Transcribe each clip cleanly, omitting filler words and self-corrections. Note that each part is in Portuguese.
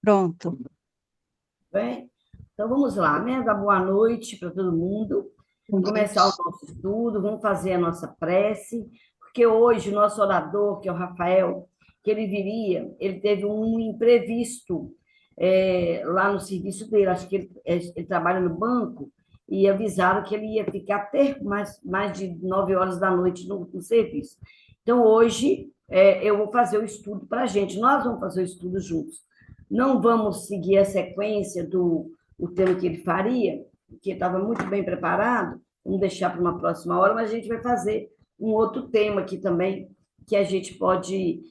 Pronto. Bem, então vamos lá, né? Dar boa noite para todo mundo. Boa Começar o noite. nosso estudo, vamos fazer a nossa prece, porque hoje o nosso orador, que é o Rafael, que ele viria, ele teve um imprevisto lá no serviço dele. Acho que ele trabalha no banco e avisaram que ele ia ficar até mais de 9 horas da noite no serviço. Então, hoje, eu vou fazer o estudo para a gente. Nós vamos fazer o estudo juntos. Não vamos seguir a sequência do o tema que ele faria, que estava muito bem preparado, vamos deixar para uma próxima hora, mas a gente vai fazer um outro tema aqui também, que a gente pode,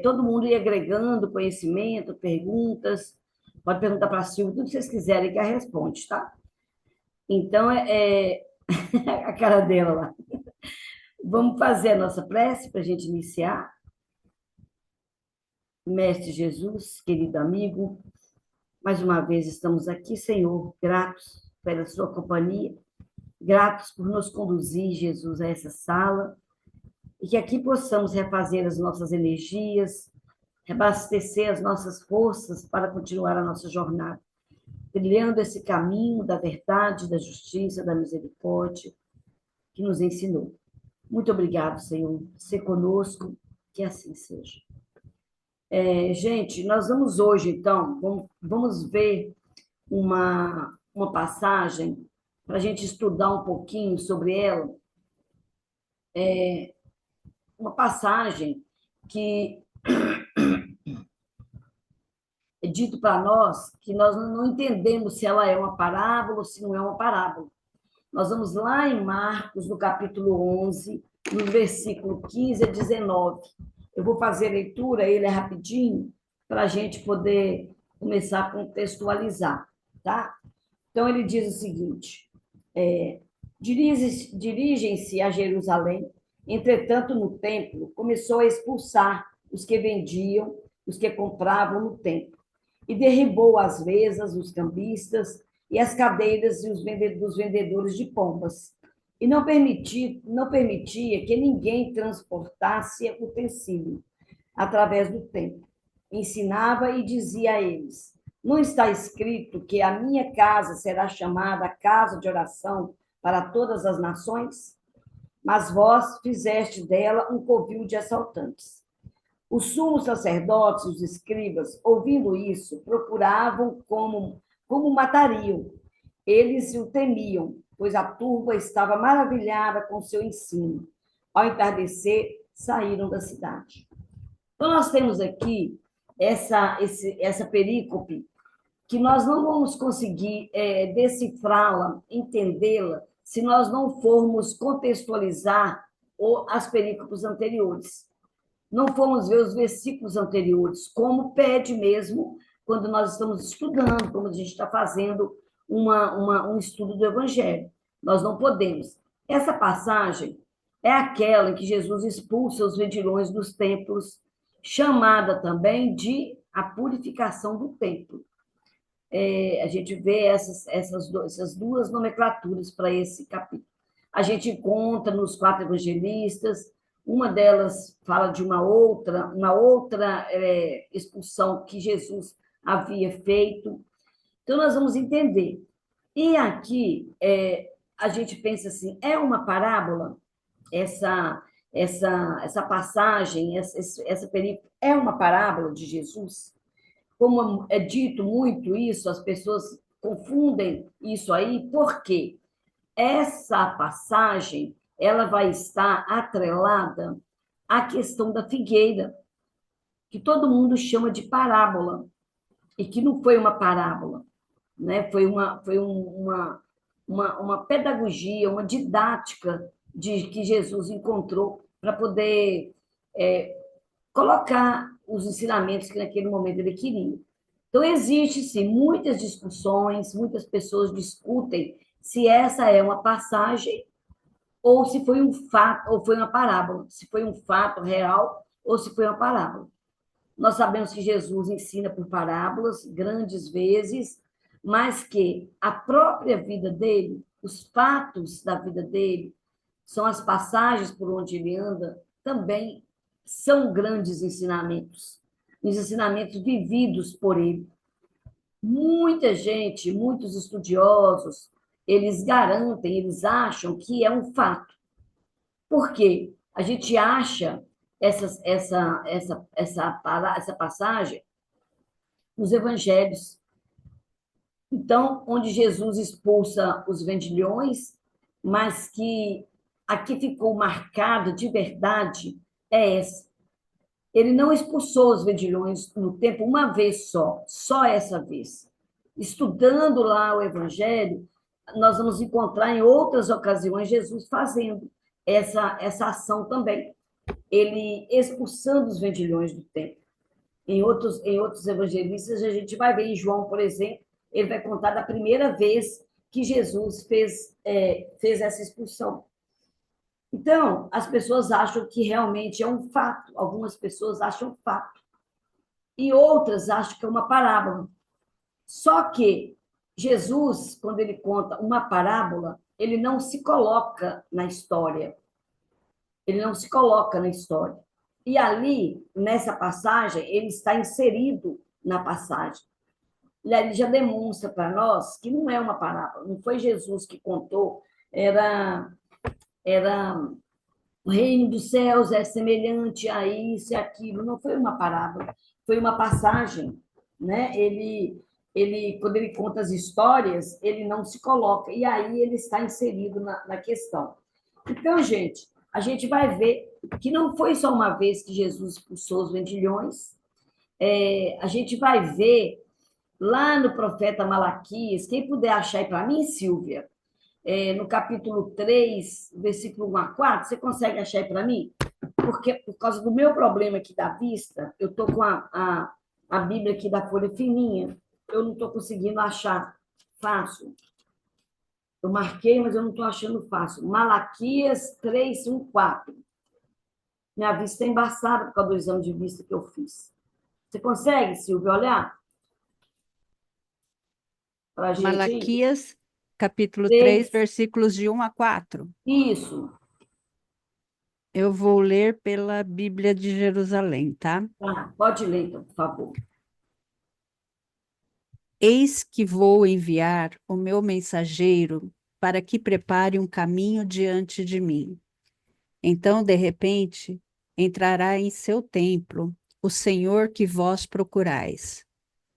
todo mundo ir agregando conhecimento, perguntas, pode perguntar para a Silvia, tudo que vocês quiserem que ela responde, tá? Então, a cara dela lá. Vamos fazer a nossa prece para a gente iniciar. Mestre Jesus, querido amigo, mais uma vez estamos aqui, Senhor, gratos pela sua companhia, gratos por nos conduzir, Jesus, a essa sala, e que aqui possamos refazer as nossas energias, reabastecer as nossas forças para continuar a nossa jornada, trilhando esse caminho da verdade, da justiça, da misericórdia que nos ensinou. Muito obrigado, Senhor. Se conosco, que assim seja. Gente, nós vamos hoje, então, vamos ver uma passagem para a gente estudar um pouquinho sobre ela, uma passagem que é dito para nós que nós não entendemos se ela é uma parábola ou se não é uma parábola. Nós vamos lá em Marcos, no capítulo 11, no versículo 15 a 19. Eu vou fazer a leitura, ele é rapidinho, para a gente poder começar a contextualizar, tá? Então, ele diz o seguinte: dirigem-se a Jerusalém, entretanto, no templo, começou a expulsar os que vendiam, os que compravam no templo, e derribou as mesas, os cambistas e as cadeiras e dos vendedores de pombas, e não permitia que ninguém transportasse utensílio através do templo. Ensinava e dizia a eles: não está escrito que a minha casa será chamada casa de oração para todas as nações? Mas vós fizeste dela um covil de assaltantes. Os sumos sacerdotes, os escribas, ouvindo isso, procuravam como matariam. Eles o temiam, pois a turba estava maravilhada com seu ensino. Ao entardecer, saíram da cidade. Então, nós temos aqui essa perícope que nós não vamos conseguir decifrá-la, entendê-la, se nós não formos contextualizar as perícopes anteriores. Não formos ver os versículos anteriores, como pede mesmo quando nós estamos estudando, como a gente está fazendo um estudo do Evangelho. Nós não podemos. Essa passagem é aquela em que Jesus expulsa os vendilhões dos templos, chamada também de a purificação do templo. A gente vê essas duas nomenclaturas para esse capítulo. A gente encontra nos quatro evangelistas, uma delas fala de uma outra expulsão que Jesus havia feito. Então, nós vamos entender. E aqui, a gente pensa assim, é uma parábola? Essa, essa passagem, essa película, é uma parábola de Jesus? Como é dito muito isso, as pessoas confundem isso aí, porque essa passagem ela vai estar atrelada à questão da figueira, que todo mundo chama de parábola, e que não foi uma parábola, né? Foi uma pedagogia, uma didática que Jesus encontrou para poder colocar os ensinamentos que naquele momento ele queria. Então, existe sim muitas discussões, muitas pessoas discutem se essa é uma passagem ou se foi um fato, ou foi uma parábola, se foi um fato real ou se foi uma parábola. Nós sabemos que Jesus ensina por parábolas grandes vezes, mas que a própria vida dele, os fatos da vida dele, são as passagens por onde ele anda, também são grandes ensinamentos, os ensinamentos vividos por ele. Muita gente, muitos estudiosos, eles garantem, eles acham que é um fato. Por quê? A gente acha essa passagem nos evangelhos. Então, onde Jesus expulsa os vendilhões, mas que aqui ficou marcado de verdade é essa. Ele não expulsou os vendilhões no tempo uma vez só essa vez. Estudando lá o Evangelho, nós vamos encontrar em outras ocasiões Jesus fazendo essa ação também. Ele expulsando os vendilhões do templo. Em outros evangelistas, a gente vai ver em João, por exemplo, ele vai contar da primeira vez que Jesus fez essa expulsão. Então, as pessoas acham que realmente é um fato, algumas pessoas acham fato, e outras acham que é uma parábola. Só que Jesus, quando ele conta uma parábola, ele não se coloca na história. Ele não se coloca na história. E ali, nessa passagem, ele está inserido na passagem. E ali já demonstra para nós que não é uma parábola, não foi Jesus que contou, era o reino dos céus é semelhante a isso e aquilo, não foi uma parábola, foi uma passagem, né? Quando ele conta as histórias, ele não se coloca, e aí ele está inserido na questão. Então, gente, a gente vai ver que não foi só uma vez que Jesus expulsou os vendilhões, a gente vai ver lá no profeta Malaquias, quem puder achar aí para mim, Silvia, no capítulo 3, versículo 1 a 4, você consegue achar aí para mim? Porque por causa do meu problema aqui da vista, eu estou com a Bíblia aqui da folha fininha, eu não estou conseguindo achar fácil. Eu marquei, mas eu não estou achando fácil. Malaquias 3, 1, 4. Minha vista é embaçada por causa do exame de vista que eu fiz. Você consegue, Silvia, olhar para a gente aí? Malaquias, capítulo 3, 3, versículos de 1 a 4. isso. Eu vou ler pela Bíblia de Jerusalém, tá? Tá, pode ler, então, por favor. Eis que vou enviar o meu mensageiro para que prepare um caminho diante de mim. Então, de repente, entrará em seu templo o Senhor que vós procurais,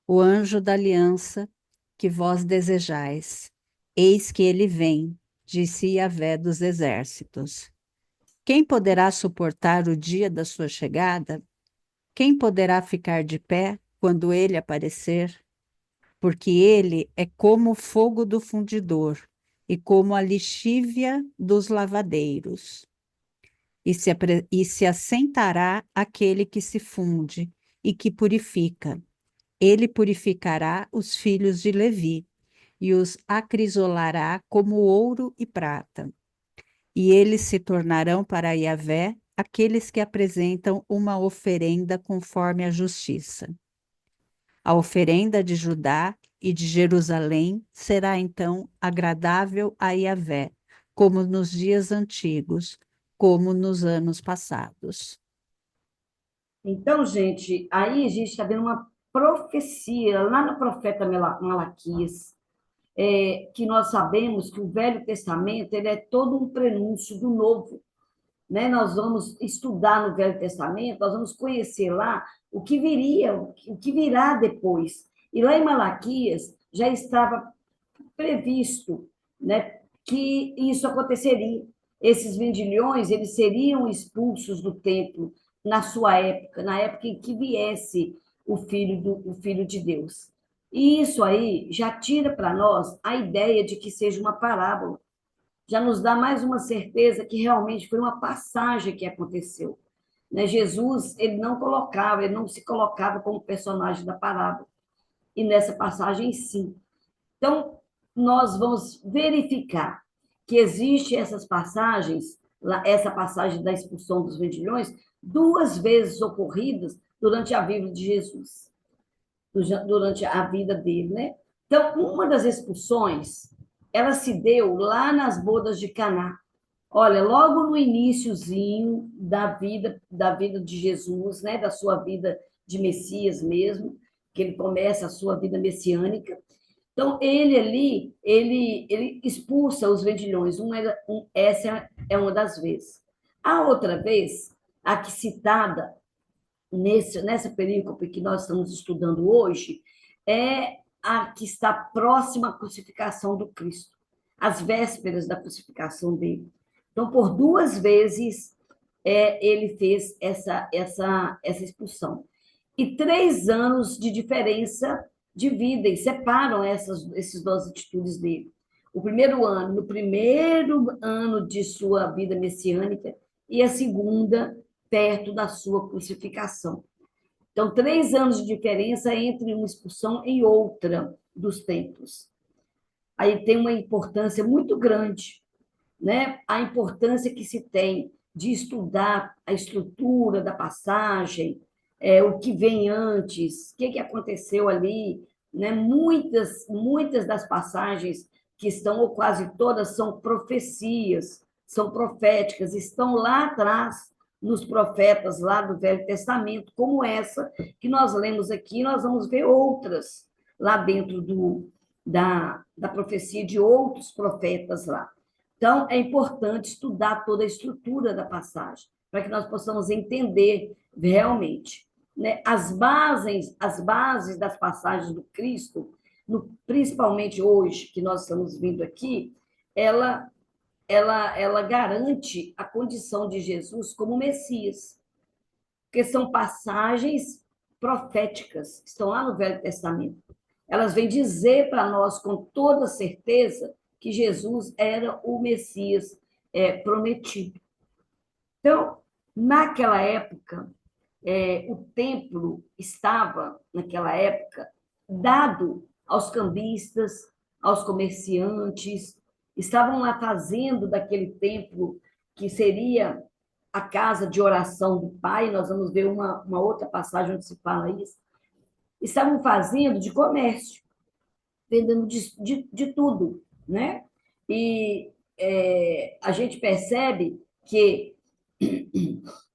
o anjo da aliança que vós desejais. Eis que ele vem, disse Yahvé dos exércitos. Quem poderá suportar o dia da sua chegada? Quem poderá ficar de pé quando ele aparecer? Porque ele é como o fogo do fundidor e como a lixívia dos lavadeiros. E se assentará aquele que se funde e que purifica. Ele purificará os filhos de Levi e os acrisolará como ouro e prata. E eles se tornarão para Yahvé aqueles que apresentam uma oferenda conforme a justiça. A oferenda de Judá e de Jerusalém será então agradável a Yahvé, como nos dias antigos, como nos anos passados. Então, gente, aí a gente está vendo uma profecia lá no profeta Malaquias, que nós sabemos que o Velho Testamento ele é todo um prenúncio do Novo, né? Nós vamos estudar no Velho Testamento, nós vamos conhecer lá o que viria, o que virá depois. E lá em Malaquias já estava previsto, né, que isso aconteceria. Esses vendilhões, eles seriam expulsos do templo na sua época, na época em que viesse o filho de Deus. E isso aí já tira para nós a ideia de que seja uma parábola. Já nos dá mais uma certeza que realmente foi uma passagem que aconteceu. Né? Jesus, ele não se colocava como personagem da parábola. E nessa passagem, sim. Então, nós vamos verificar que existe essas passagens, essa passagem da expulsão dos vendilhões, duas vezes ocorridas durante a vida de Jesus, durante a vida dele, né? Então, uma das expulsões, ela se deu lá nas bodas de Caná. Olha, logo no iníciozinho da vida de Jesus, né, da sua vida de Messias mesmo, que ele começa a sua vida messiânica. Então, ele ali, ele expulsa os vendilhões. Essa é uma das vezes. A outra vez, aqui citada nessa perícope que nós estamos estudando hoje, é a que está próxima à crucificação do Cristo, às vésperas da crucificação dele. Então, por duas vezes, ele fez essa expulsão. E 3 anos de diferença dividem, separam esses duas atitudes dele. O primeiro ano, no primeiro ano de sua vida messiânica, e a segunda, perto da sua crucificação. Então, 3 anos de diferença entre uma expulsão e outra dos templos. Aí tem uma importância muito grande, né? A importância que se tem de estudar a estrutura da passagem, o que vem antes, o que aconteceu ali, né? Muitas das passagens que estão, ou quase todas, são profecias, são proféticas, estão lá atrás nos profetas lá do Velho Testamento, como essa que nós lemos aqui, nós vamos ver outras lá dentro da profecia de outros profetas lá. Então, é importante estudar toda a estrutura da passagem, para que nós possamos entender realmente, né, as bases das passagens do Cristo, principalmente hoje, que nós estamos vindo aqui, ela garante a condição de Jesus como Messias, porque são passagens proféticas, que estão lá no Velho Testamento. Elas vêm dizer para nós com toda certeza que Jesus era o Messias prometido. Então, naquela época, o templo estava, naquela época, dado aos cambistas, aos comerciantes, estavam lá fazendo daquele templo, que seria a casa de oração do Pai, nós vamos ver uma outra passagem onde se fala isso, estavam fazendo de comércio, vendendo de tudo, né? E a gente percebe que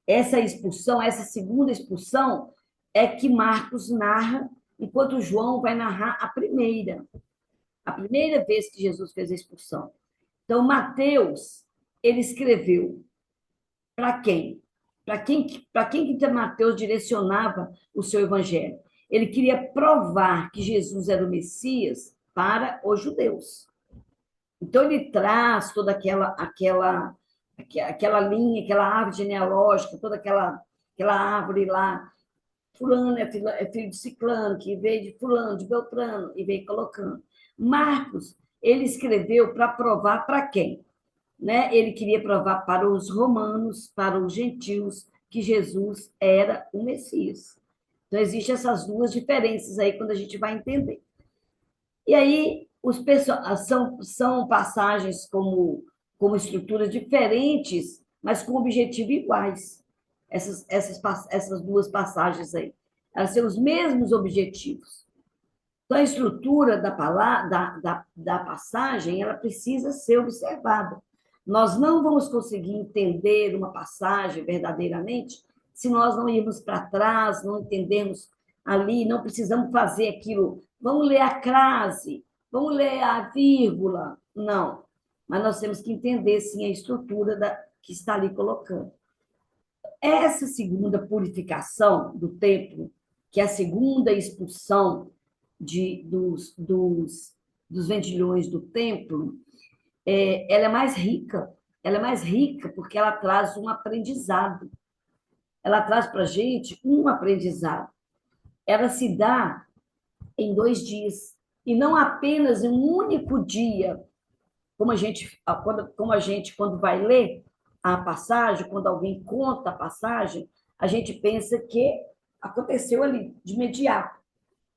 essa expulsão, essa segunda expulsão, é que Marcos narra, enquanto João vai narrar a primeira vez que Jesus fez a expulsão. Então, Mateus, ele escreveu para quem? Para quem que Mateus direcionava o seu evangelho? Ele queria provar que Jesus era o Messias para os judeus. Então, ele traz toda aquela linha, aquela árvore genealógica, toda aquela árvore lá. Fulano é filho de Ciclano, que veio de Fulano, de Beltrano, e veio colocando. Marcos, ele escreveu para provar para quem? Né? Ele queria provar para os romanos, para os gentios, que Jesus era o Messias. Então, existem essas duas diferenças aí quando a gente vai entender. E aí, são passagens como estruturas diferentes, mas com objetivo iguais. Essas duas passagens aí. Elas têm os mesmos objetivos. Então, a estrutura da passagem, ela precisa ser observada. Nós não vamos conseguir entender uma passagem verdadeiramente se nós não irmos para trás, não entendermos ali, não precisamos fazer aquilo. Vamos ler a crase, vamos ler a vírgula. Não. Mas nós temos que entender, sim, a estrutura que está ali colocando. Essa segunda purificação do templo, que é a segunda expulsão dos vendilhões do templo, ela é mais rica. Ela é mais rica porque ela traz um aprendizado. Ela traz para a gente um aprendizado. Ela se dá em 2 dias, e não apenas em um único dia, como a gente, quando vai ler a passagem, quando alguém conta a passagem, a gente pensa que aconteceu ali, de imediato.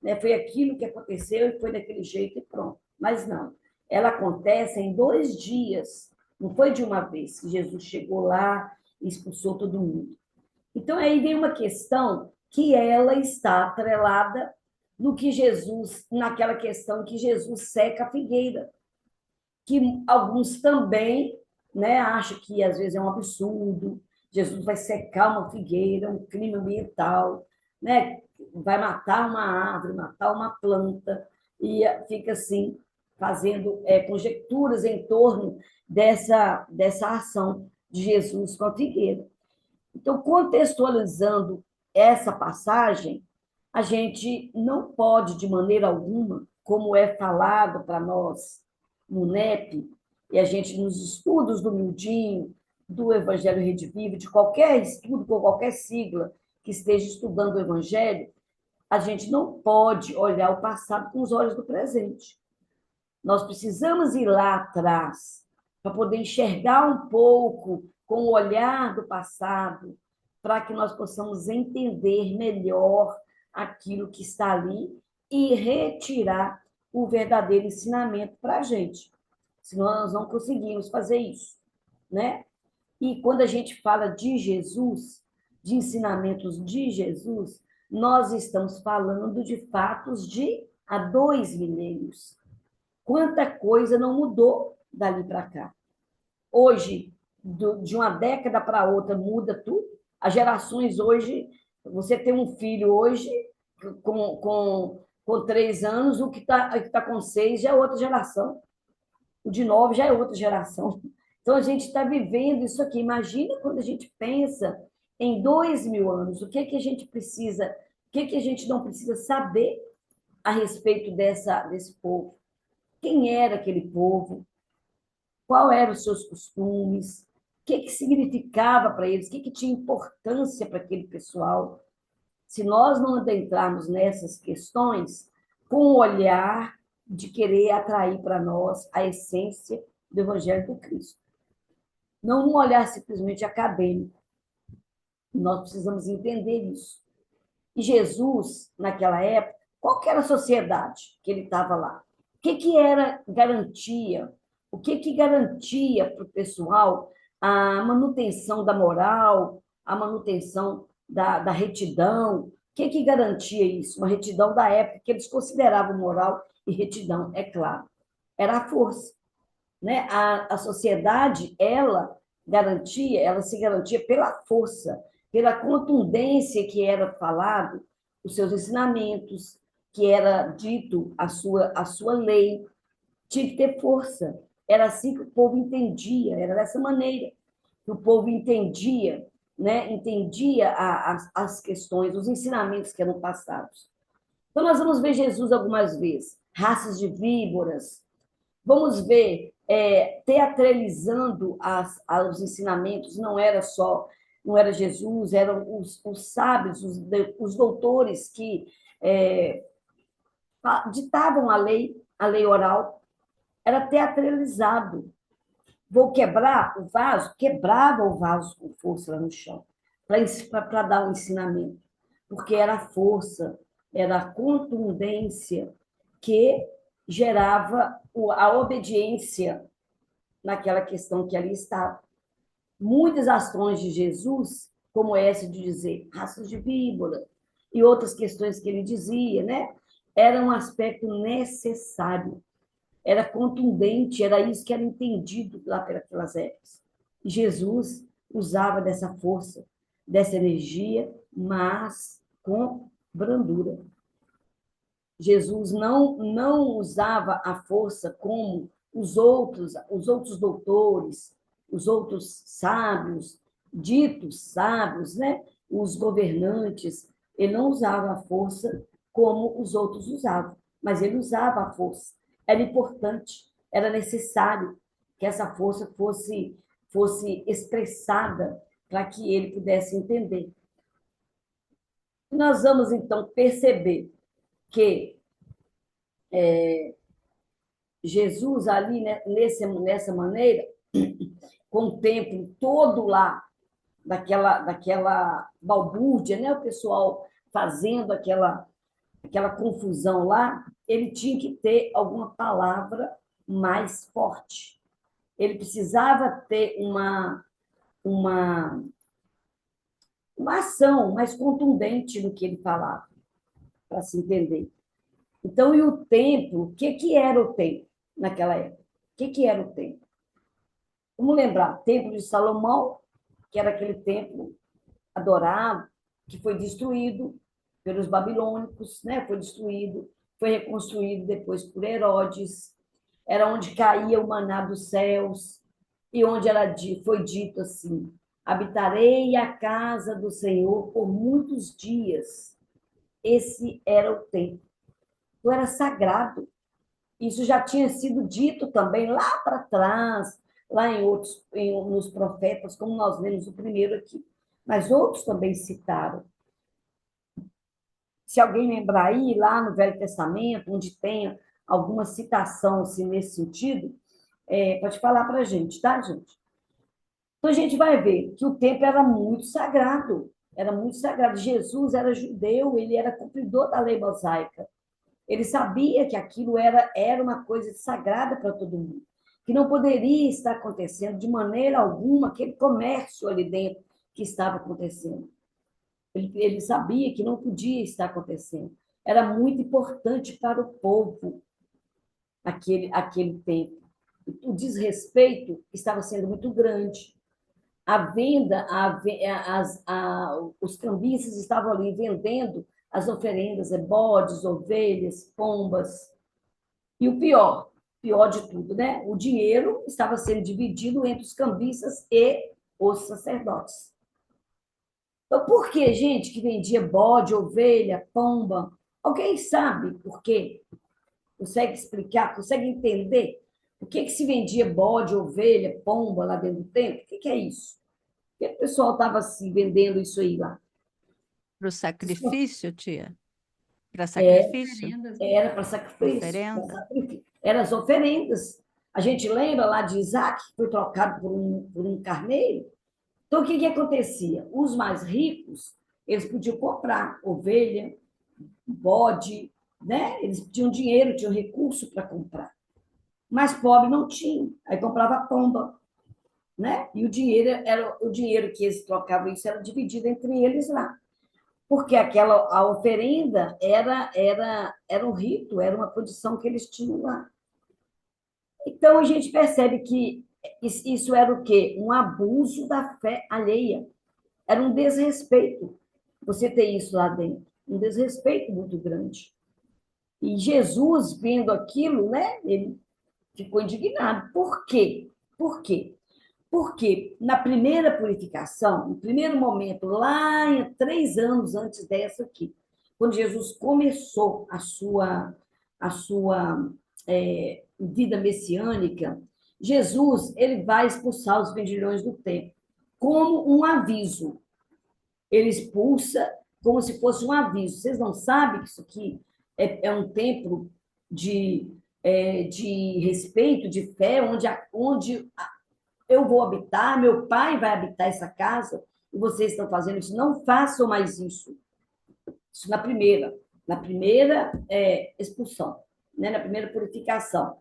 Né? Foi aquilo que aconteceu e foi daquele jeito e pronto. Mas não. Ela acontece em 2 dias. Não foi de uma vez que Jesus chegou lá e expulsou todo mundo. Então, aí vem uma questão que ela está atrelada no que Jesus, naquela questão que Jesus seca a figueira. Que alguns também, né, acham que às vezes é um absurdo, Jesus vai secar uma figueira, um crime ambiental. né? Vai matar uma árvore, matar uma planta, e fica assim, fazendo conjecturas em torno dessa ação de Jesus com a figueira. Então, contextualizando essa passagem, a gente não pode, de maneira alguma, como é falado para nós no NEP, e a gente nos estudos do Mildinho, do Evangelho Rede Viva, de qualquer estudo, com qualquer sigla que esteja estudando o Evangelho, a gente não pode olhar o passado com os olhos do presente. Nós precisamos ir lá atrás para poder enxergar um pouco com o olhar do passado, para que nós possamos entender melhor aquilo que está ali e retirar o verdadeiro ensinamento para a gente. Senão nós não conseguimos fazer isso, né? E quando a gente fala de Jesus, de ensinamentos de Jesus, nós estamos falando de fatos de há 2 milênios. Quanta coisa não mudou dali para cá. Hoje, de uma década para outra, muda tudo. As gerações hoje, você tem um filho hoje com 3 anos, o que tá com 6 já é outra geração. O de 9 já é outra geração. Então, a gente está vivendo isso aqui. Imagina quando a gente pensa em 2 mil anos, o que, que a gente precisa, o que, que a gente não precisa saber a respeito desse povo. Quem era aquele povo? Qual eram os seus costumes? O que, que significava para eles? O que, que tinha importância para aquele pessoal? Se nós não adentrarmos nessas questões, com o olhar de querer atrair para nós a essência do Evangelho do Cristo. Não um olhar simplesmente acadêmico. Nós precisamos entender isso. E Jesus, naquela época, qual que era a sociedade que ele estava lá? O que, que era garantia? O que, que garantia para o pessoal a manutenção da moral, a manutenção da retidão? O que, que garantia isso? Uma retidão da época que eles consideravam moral e retidão, é claro. Era a força. Né? A sociedade, ela se garantia pela força, pela contundência que era falado, os seus ensinamentos, que era dito a sua lei, tinha que ter força. Era assim que o povo entendia, era dessa maneira que o povo entendia, né? Entendia as questões, os ensinamentos que eram passados. Então, nós vamos ver Jesus algumas vezes, raças de víboras, vamos ver, teatralizando os ensinamentos, não era Jesus, eram os sábios, os doutores que ditavam a lei oral, era teatralizado. Vou quebrar o vaso, quebrava o vaso com força lá no chão, para dar um ensinamento, porque era a força, era a contundência que gerava a obediência naquela questão que ali estava. Muitas ações de Jesus, como essa de dizer raças de víbora e outras questões que ele dizia, né? Era um aspecto necessário, era contundente, era isso que era entendido lá pelas épocas. E Jesus usava dessa força, dessa energia, mas com brandura. Jesus não usava a força como os outros doutores, os outros sábios, ditos sábios, né? Os governantes. Ele não usava a força como os outros usavam, mas ele usava a força. Era importante, era necessário que essa força fosse expressada para que ele pudesse entender. Nós vamos, então, perceber que Jesus ali, né, nessa maneira, com o templo todo lá, daquela balbúrdia, né, o pessoal fazendo aquela confusão lá, ele tinha que ter alguma palavra mais forte. Ele precisava ter uma ação mais contundente do que ele falava, para se entender. Então, e o templo, o que era o templo naquela época? O que era o templo? Vamos lembrar, Templo de Salomão, que era aquele templo adorado, que foi destruído, pelos babilônicos, né? Foi destruído, foi reconstruído depois por Herodes, era onde caía o maná dos céus, e onde foi dito assim: habitarei a casa do Senhor por muitos dias. Esse era o templo. Então, era sagrado. Isso já tinha sido dito também lá para trás, lá nos profetas, como nós lemos o primeiro aqui. Mas outros também citaram. Se alguém lembrar aí, lá no Velho Testamento, onde tenha alguma citação assim, nesse sentido, pode falar para a gente, tá, gente? Então a gente vai ver que o templo era muito sagrado. Era muito sagrado. Jesus era judeu, ele era cumpridor da lei mosaica. Ele sabia que aquilo era uma coisa sagrada para todo mundo, que não poderia estar acontecendo de maneira alguma aquele comércio ali dentro que estava acontecendo. Ele sabia que não podia estar acontecendo. Era muito importante para o povo aquele tempo. O desrespeito estava sendo muito grande. A venda, os cambistas estavam ali vendendo as oferendas, bodes, ovelhas, pombas. E o pior de tudo, né? O dinheiro estava sendo dividido entre os cambistas e os sacerdotes. Então, por que gente que vendia bode, ovelha, pomba? Alguém sabe por quê? Consegue explicar? Consegue entender? Por que se vendia bode, ovelha, pomba lá dentro do templo? O que é isso? Por que o pessoal estava assim, vendendo isso aí lá? Para o sacrifício, tia? Para É, sacrifício? era para sacrifício, Oferenda? eram as oferendas. A gente lembra lá de Isaac, que foi trocado por um carneiro? Então, o que acontecia? Os mais ricos, eles podiam comprar ovelha, bode, né? Eles tinham dinheiro, tinham recurso para comprar. Mas pobre não tinha. Aí comprava pomba, né? E o dinheiro que eles trocavam, isso era dividido entre eles lá. Porque a oferenda era um rito, era uma condição que eles tinham lá. Então, a gente percebe que isso era o quê? Um abuso da fé alheia. Era um desrespeito você ter isso lá dentro. Um desrespeito muito grande. E Jesus, vendo aquilo, né, ele ficou indignado. Por quê? Por quê? Porque na primeira purificação, no primeiro momento, lá 3 anos antes dessa aqui, quando Jesus começou a sua vida messiânica, Jesus ele vai expulsar os vendilhões do templo como um aviso. Ele expulsa como se fosse um aviso. Vocês não sabem que isso aqui é um templo de respeito, de fé, onde eu vou habitar, meu pai vai habitar essa casa, e vocês estão fazendo isso. Não façam mais isso. Isso na primeira expulsão, né? Na primeira purificação.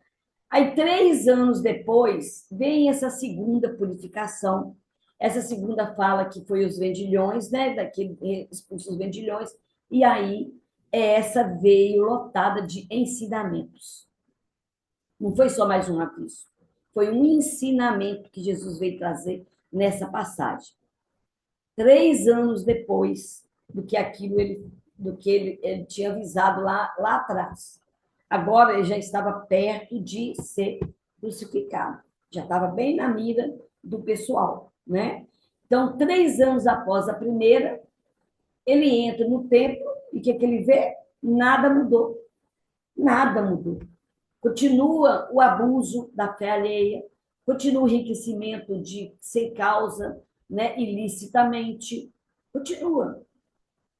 Aí, 3 anos depois, vem essa segunda purificação. Essa segunda fala que foi os vendilhões, né? Daquele expulsos os vendilhões. E aí, essa veio lotada de ensinamentos. Não foi só mais um aviso. Foi um ensinamento que Jesus veio trazer nessa passagem. 3 anos depois do que ele tinha avisado lá atrás. Agora ele já estava perto de ser crucificado. Já estava bem na mira do pessoal, né? Então, 3 anos após a primeira, ele entra no templo e o que ele vê? Nada mudou. Nada mudou. Continua o abuso da fé alheia, continua o enriquecimento sem causa, né, ilicitamente, continua.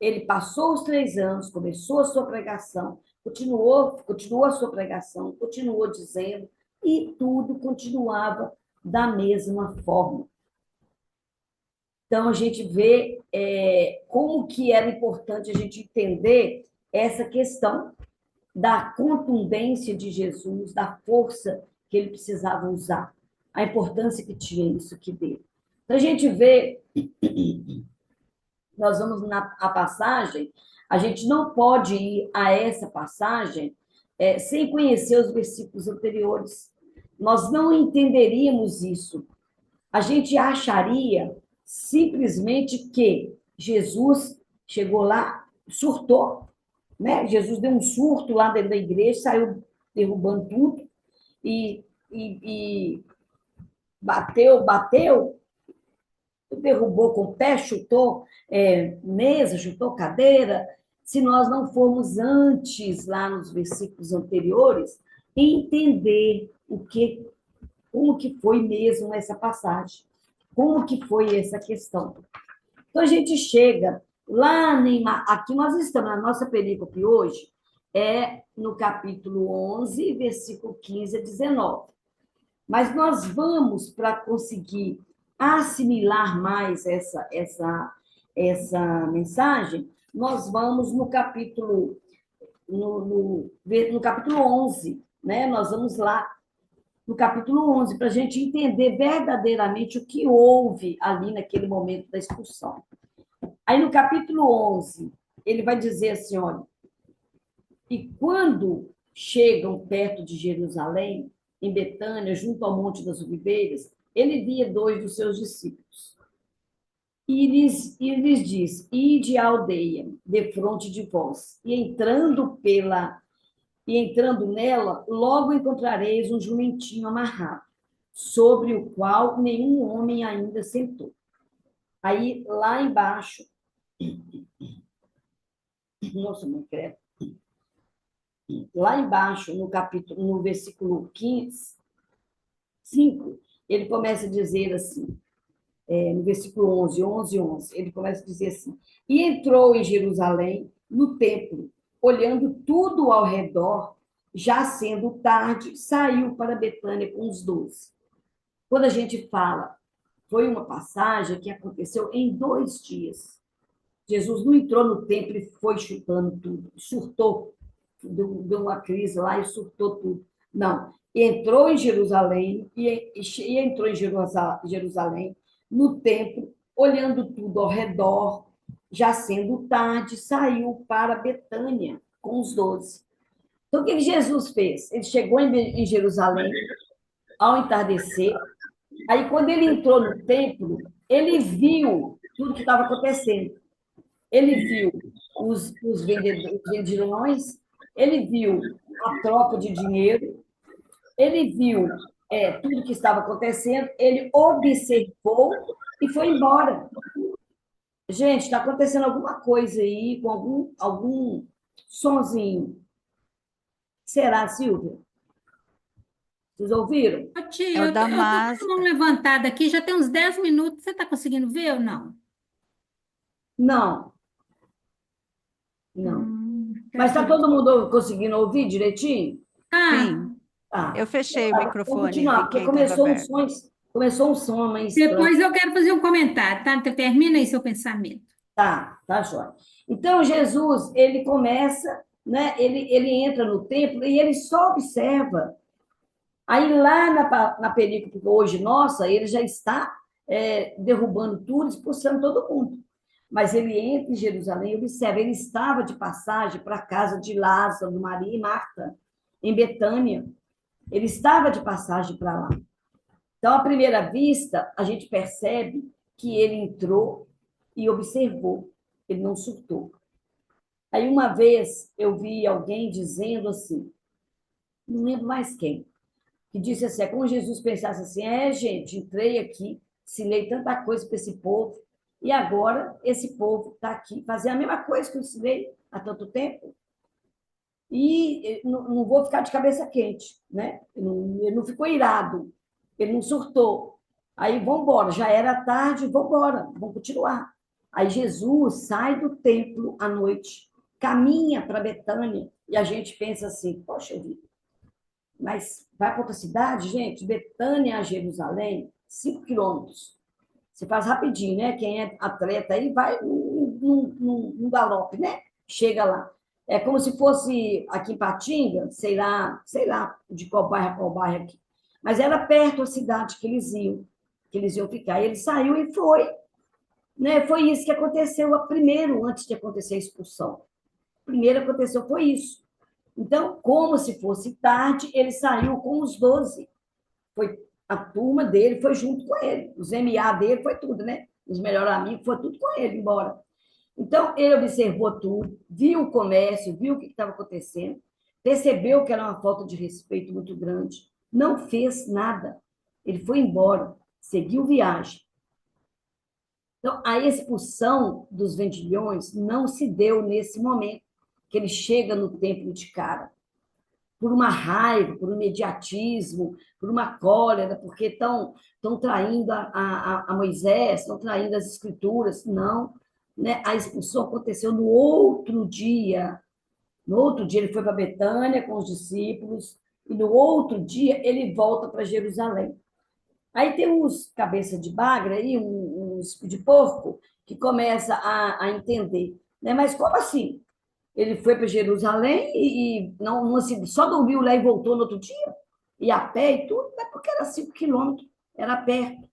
Ele passou os 3 anos, começou a sua pregação, continuou a sua pregação, continuou dizendo, e tudo continuava da mesma forma. Então, a gente vê como que era importante a gente entender essa questão da contundência de Jesus, da força que ele precisava usar, a importância que tinha isso aqui dele. Então, a gente vê, nós vamos na passagem, a gente não pode ir a essa passagem sem conhecer os versículos anteriores. Nós não entenderíamos isso. A gente acharia simplesmente que Jesus chegou lá, surtou, né? Jesus deu um surto lá dentro da igreja, saiu derrubando tudo e bateu, derrubou com o pé, chutou mesa, chutou cadeira. Se nós não formos antes, lá nos versículos anteriores, entender como que foi mesmo essa passagem, como que foi essa questão. Então, a gente chega lá, aqui nós estamos, na nossa perícope hoje, no capítulo 11, versículo 15 a 19. Mas nós vamos, para conseguir assimilar mais essa mensagem, nós vamos no capítulo 11, né? Nós vamos lá no capítulo 11, para a gente entender verdadeiramente o que houve ali naquele momento da expulsão. Aí no capítulo 11, ele vai dizer assim, olha, e quando chegam perto de Jerusalém, em Betânia, junto ao Monte das Oliveiras, ele via dois dos seus discípulos. E lhes diz, ide à aldeia, defronte de vós, e entrando nela, logo encontrareis um jumentinho amarrado, sobre o qual nenhum homem ainda sentou. Aí, lá embaixo, nossa, não credo. Lá embaixo, no versículo 15, 5, ele começa a dizer assim, no versículo 11, ele começa a dizer assim, e entrou em Jerusalém, no templo, olhando tudo ao redor, já sendo tarde, saiu para Betânia com os 12. Quando a gente fala, foi uma passagem que aconteceu em 2 dias. Jesus não entrou no templo e foi chutando tudo, surtou, deu uma crise lá e surtou tudo. Não, entrou em Jerusalém e entrou em Jerusalém, no templo, olhando tudo ao redor, já sendo tarde, saiu para Betânia com os 12. Então, o que Jesus fez? Ele chegou em Jerusalém ao entardecer. Aí, quando ele entrou no templo, ele viu tudo que estava acontecendo. Ele viu os vendilhões, ele viu a troca de dinheiro, ele viu tudo que estava acontecendo, ele observou e foi embora. Gente, está acontecendo alguma coisa aí, com algum sonzinho. Será, Silvia? Vocês ouviram? Ô, tia, É o eu tô com a mão Damasco. levantada aqui, já tem uns 10 minutos. Você tá conseguindo ver ou não? Não, não. Tá Mas está bem. todo mundo conseguindo ouvir direitinho? Tá. Sim, Tá. eu fechei o Vamos microfone e continuar, vi porque quem estava aberto. começou um som meio estranho. Depois eu quero fazer um comentário, tá? Então, termina aí seu pensamento. Tá, joia. Então, Jesus, ele começa, né? Ele entra no templo e ele só observa. Aí, lá na perícope hoje, nossa, ele já está derrubando tudo, expulsando todo mundo. Mas ele entra em Jerusalém e observa, ele estava de passagem para a casa de Lázaro, Maria e Marta, em Betânia. Ele estava de passagem para lá. Então, à primeira vista, a gente percebe que ele entrou e observou, ele não surtou. Aí, uma vez, eu vi alguém dizendo assim, não lembro mais quem, que disse assim, é como Jesus pensasse assim, gente, entrei aqui, ensinei tanta coisa para esse povo, e agora esse povo está aqui fazendo a mesma coisa que eu ensinei há tanto tempo, e não vou ficar de cabeça quente, né? Ele não ficou irado, ele não surtou. Aí, vamos embora, já era tarde, vamos embora, vamos continuar. Aí Jesus sai do templo à noite, caminha para Betânia, e a gente pensa assim, poxa vida, mas vai para outra cidade, gente? Betânia a Jerusalém, 5 quilômetros. Você faz rapidinho, né? Quem é atleta aí vai num galope, né? Chega lá. É como se fosse aqui em Patinga, sei lá, de qual bairro aqui. Mas era perto a cidade que eles iam ficar. E ele saiu e foi. Né? Foi isso que aconteceu primeiro, antes de acontecer a expulsão. Primeiro aconteceu foi isso. Então, como se fosse tarde, ele saiu com os 12. Foi a turma dele, foi junto com ele. Os MA dele, foi tudo, né? Os melhores amigos, foi tudo com ele, embora. Então, ele observou tudo, viu o comércio, viu o que estava acontecendo, percebeu que era uma falta de respeito muito grande, não fez nada. Ele foi embora, seguiu viagem. Então, a expulsão dos vendilhões não se deu nesse momento que ele chega no templo de cara, por uma raiva, por um imediatismo, por uma cólera, porque estão traindo a Moisés, estão traindo as escrituras. Não, né? A expulsão aconteceu no outro dia. No outro dia ele foi para Betânia com os discípulos, e no outro dia ele volta para Jerusalém. Aí tem uns cabeça de bagra aí, uns de porco, que começa a entender. Né? Mas como assim? Ele foi para Jerusalém e não assim, só dormiu lá e voltou no outro dia? E a pé e tudo? Não é porque era 5 quilômetros, era perto.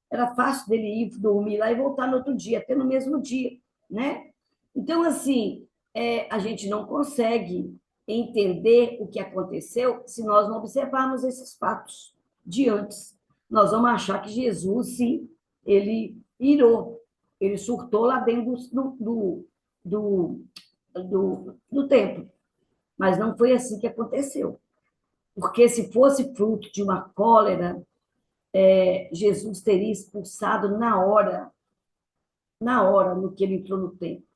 Era fácil dele ir dormir lá e voltar no outro dia, até no mesmo dia. Né? Então, assim, a gente não consegue entender o que aconteceu se nós não observarmos esses fatos de antes. Nós vamos achar que Jesus, sim, ele irou, ele surtou lá dentro do, do templo. Mas não foi assim que aconteceu. Porque se fosse fruto de uma cólera, Jesus teria expulsado na hora no que ele entrou no templo.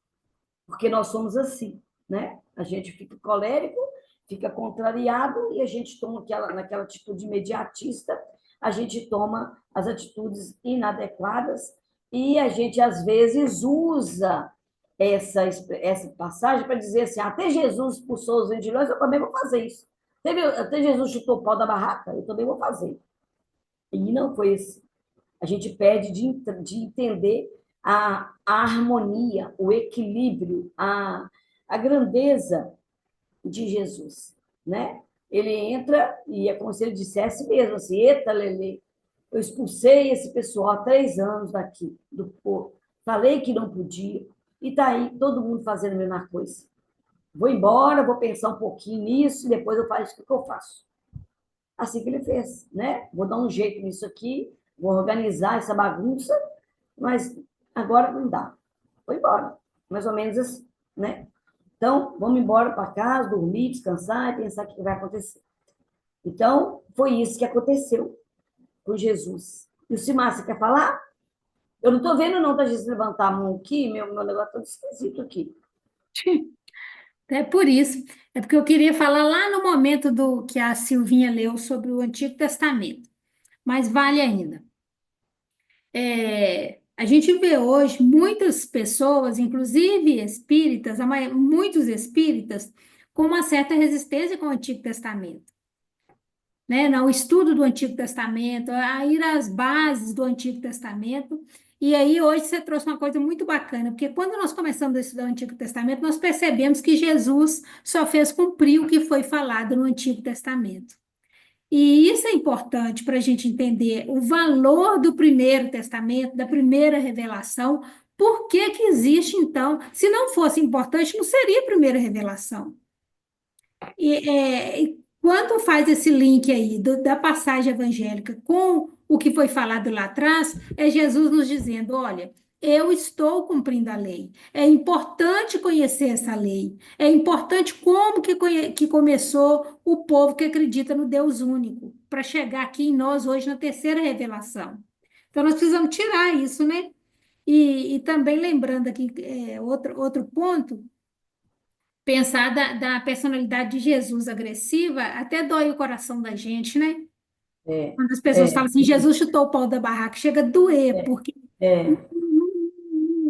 Porque nós somos assim, né? A gente fica colérico, fica contrariado e a gente toma naquela atitude imediatista, a gente toma as atitudes inadequadas e a gente, às vezes, usa essa passagem para dizer assim, até Jesus expulsou os vendilhões, eu também vou fazer isso. Até Jesus chutou o pau da barraca, eu também vou fazer. E não foi assim. A gente pede de entender a harmonia, o equilíbrio, a grandeza de Jesus, né? Ele entra e é como se ele dissesse mesmo assim, eita, Lelê, eu expulsei esse pessoal há 3 anos daqui, do povo, falei que não podia, e está aí todo mundo fazendo a mesma coisa. Vou embora, vou pensar um pouquinho nisso, e depois eu faço o que eu faço. Assim que ele fez, né? Vou dar um jeito nisso aqui, vou organizar essa bagunça, mas agora não dá. Foi embora, mais ou menos assim, né? Então, vamos embora para casa, dormir, descansar e pensar o que vai acontecer. Então, foi isso que aconteceu com Jesus. E o Simar, você quer falar? Eu não estou vendo, não, da gente levantar a mão aqui, meu negócio está esquisito aqui. É por isso. É porque eu queria falar lá no momento do que a Silvinha leu sobre o Antigo Testamento. Mas vale ainda. A gente vê hoje muitas pessoas, inclusive espíritas, muitos espíritas, com uma certa resistência com o Antigo Testamento, né? No estudo do Antigo Testamento, a ir às bases do Antigo Testamento. E aí, hoje, você trouxe uma coisa muito bacana, porque quando nós começamos a estudar o Antigo Testamento, nós percebemos que Jesus só fez cumprir o que foi falado no Antigo Testamento. E isso é importante para a gente entender o valor do Primeiro Testamento, da primeira revelação. Por que que existe, então? Se não fosse importante, não seria a primeira revelação. E quando faz esse link aí da passagem evangélica com o que foi falado lá atrás, é Jesus nos dizendo: olha, eu estou cumprindo a lei. É importante conhecer essa lei. É importante como que começou o povo que acredita no Deus único, para chegar aqui em nós hoje na terceira revelação. Então, nós precisamos tirar isso, né? E também lembrando aqui, outro ponto, pensar da personalidade de Jesus agressiva, até dói o coração da gente, né? É, Quando as pessoas falam é, assim, Jesus chutou o pau da barraca, chega a doer, porque, é,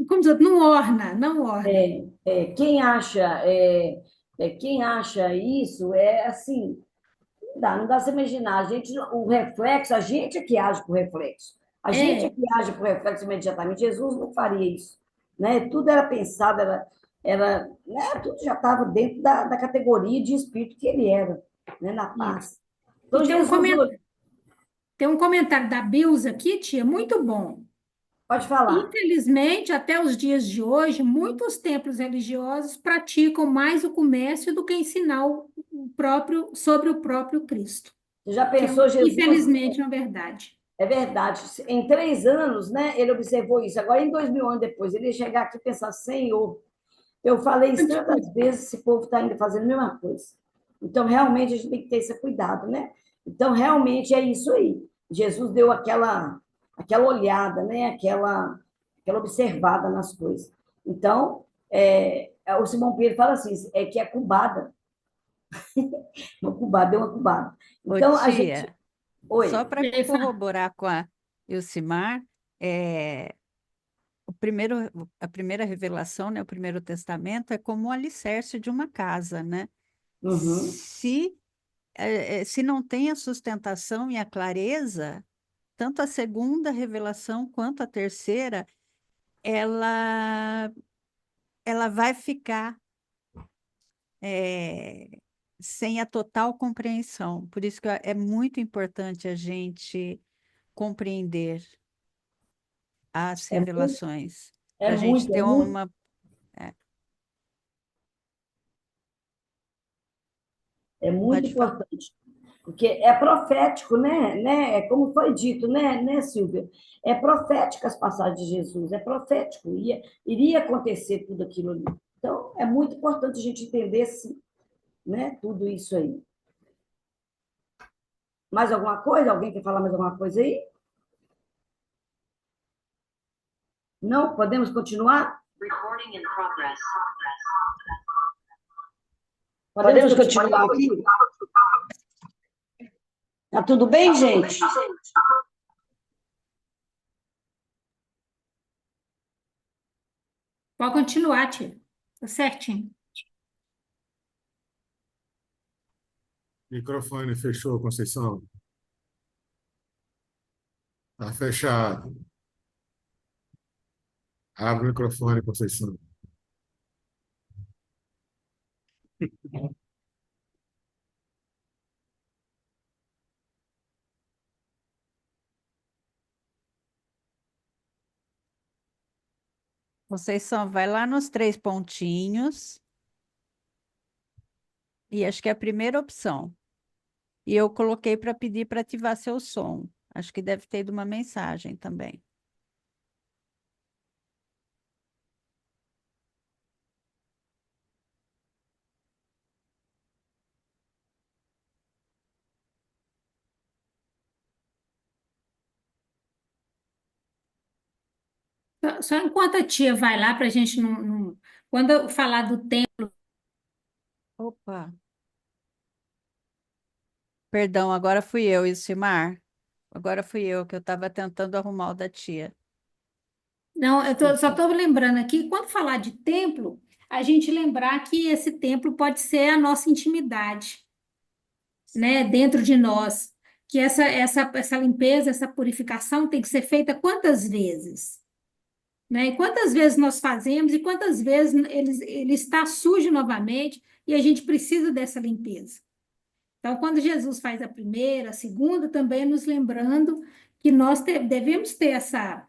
como diz, não orna, não orna. quem acha isso é assim, não dá para você imaginar. O reflexo, a gente é que age por reflexo. A gente é É, que age por reflexo imediatamente. Jesus não faria isso. Né? Tudo era pensado, né? Tudo já estava dentro da categoria de espírito que ele era, né? Na isso. paz. E Então, tem um comentário da Bilza aqui, tia, muito bom. pode falar. Infelizmente, até os dias de hoje, muitos templos religiosos praticam mais o comércio do que ensinar sobre o próprio Cristo, Você já que é, pensou Jesus? infelizmente, uma verdade. É verdade. Em 3 anos, né, ele observou isso. Agora, em 2000 anos depois, ele ia chegar aqui e pensar, Senhor, eu falei isso tantas vezes, esse povo está ainda fazendo a mesma coisa. Então, realmente, a gente tem que ter esse cuidado, né? Então, realmente, é isso aí. Jesus deu aquela olhada, né? Aquela observada nas coisas. Então, o Simão Pedro fala assim, é que é cubada. Uma cubada, deu uma cubada. Ô, Então, a gente... tia, só Oi. para corroborar com a Ilcimar, é, a primeira revelação, né, o primeiro testamento, é como o alicerce de uma casa, né? Uhum. Se não tem a sustentação e a clareza, tanto a segunda revelação quanto a terceira, ela, ela vai ficar sem a total compreensão. Por isso que é muito importante a gente compreender as É muito, revelações, é para a gente muito, é ter muito, uma. é, é muito Pode falar. importante. Porque é profético, né? É como foi dito, né, Silvia? É profético as passagens de Jesus, é profético, iria acontecer tudo aquilo ali. Então, é muito importante a gente entender, sim, né, tudo isso aí. Mais alguma coisa? Alguém quer falar mais alguma coisa aí? Não? Podemos continuar? Recording in progress. Podemos continuar aqui? Tá tudo bem, gente? Pode continuar, tia. Tá certinho. Microfone fechou, Conceição? Está fechado. Abre o microfone, Conceição. Vocês só vai lá nos 3 pontinhos, e acho que é a primeira opção. E eu coloquei para pedir para ativar seu som. Acho que deve ter ido uma mensagem também. Só enquanto a tia vai lá, para a gente quando eu falar do tempo, Opa, perdão, agora fui eu, Ilcimar. Agora fui eu que eu estava tentando arrumar o da tia. não, só estou lembrando aqui, quando falar de templo, a gente lembrar que esse templo pode ser a nossa intimidade, né, dentro de nós, que essa limpeza, essa purificação tem que ser feita quantas vezes? Né? E quantas vezes nós fazemos e quantas vezes ele está sujo novamente e a gente precisa dessa limpeza. Então, quando Jesus faz a primeira, a segunda, também nos lembrando que nós devemos ter essa,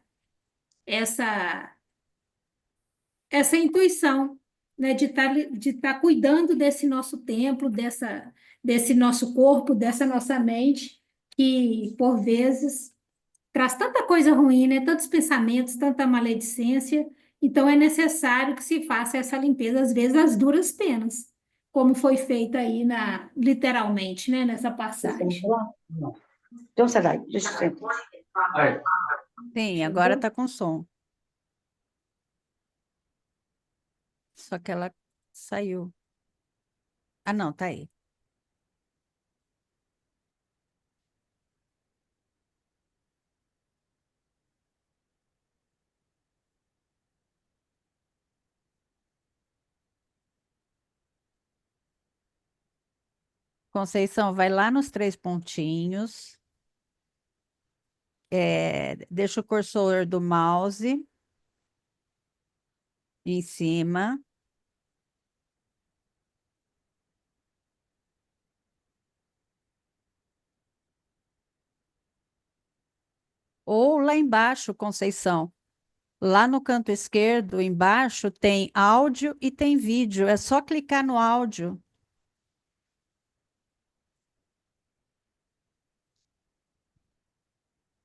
essa intuição, né, de estar cuidando desse nosso templo, desse nosso corpo, dessa nossa mente, que por vezes traz tanta coisa ruim, né? Tantos pensamentos, tanta maledicência. Então é necessário que se faça essa limpeza, às vezes, às duras penas, como foi feita aí literalmente, né? Nessa passagem. Não. Então, você vai, deixa eu sentar. Sim, agora está com som. Só que ela saiu. Ah, não, tá aí. Conceição, vai lá nos 3 pontinhos. Deixa o cursor do mouse em cima. Ou lá embaixo, Conceição. Lá no canto esquerdo, embaixo, tem áudio e tem vídeo. É só clicar no áudio.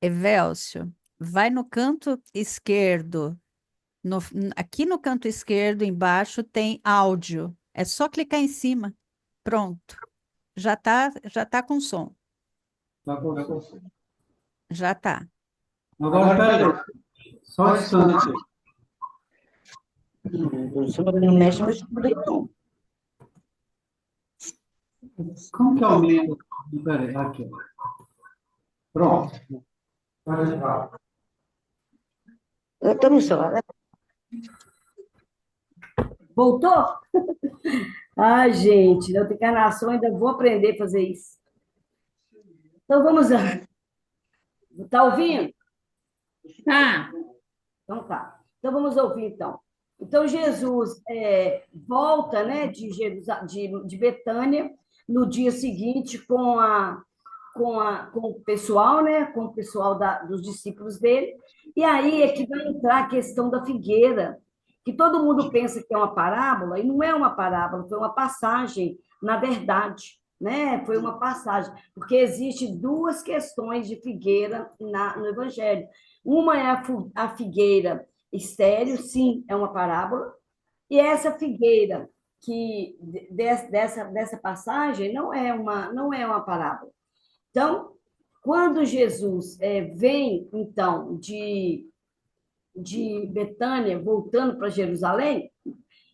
Evélcio, vai no canto esquerdo. Aqui no canto esquerdo, embaixo, tem áudio. É só clicar em cima. Pronto. Já tá com som. Tá bom. Já tá. Agora, peraí. Só um instante. Não mexe no escuridão. Como que aumenta? Peraí, aqui. Pronto. Eu estou no celular. Voltou? Ai, gente, na outra encarnação ainda vou aprender a fazer isso. Então, vamos lá. Está ouvindo? Tá. Então, tá. Então, vamos ouvir, então. Então, Jesus volta, né, de Betânia no dia seguinte com o pessoal, né, com o pessoal dos discípulos dele. E aí é que vai entrar a questão da figueira, que todo mundo pensa que é uma parábola, e não é uma parábola, foi uma passagem, na verdade, né? Foi uma passagem, porque existem duas questões de figueira no Evangelho. Uma é a figueira estéril, sim, é uma parábola, e essa figueira dessa passagem não é uma parábola. Então, quando Jesus vem, então, de Betânia, voltando para Jerusalém,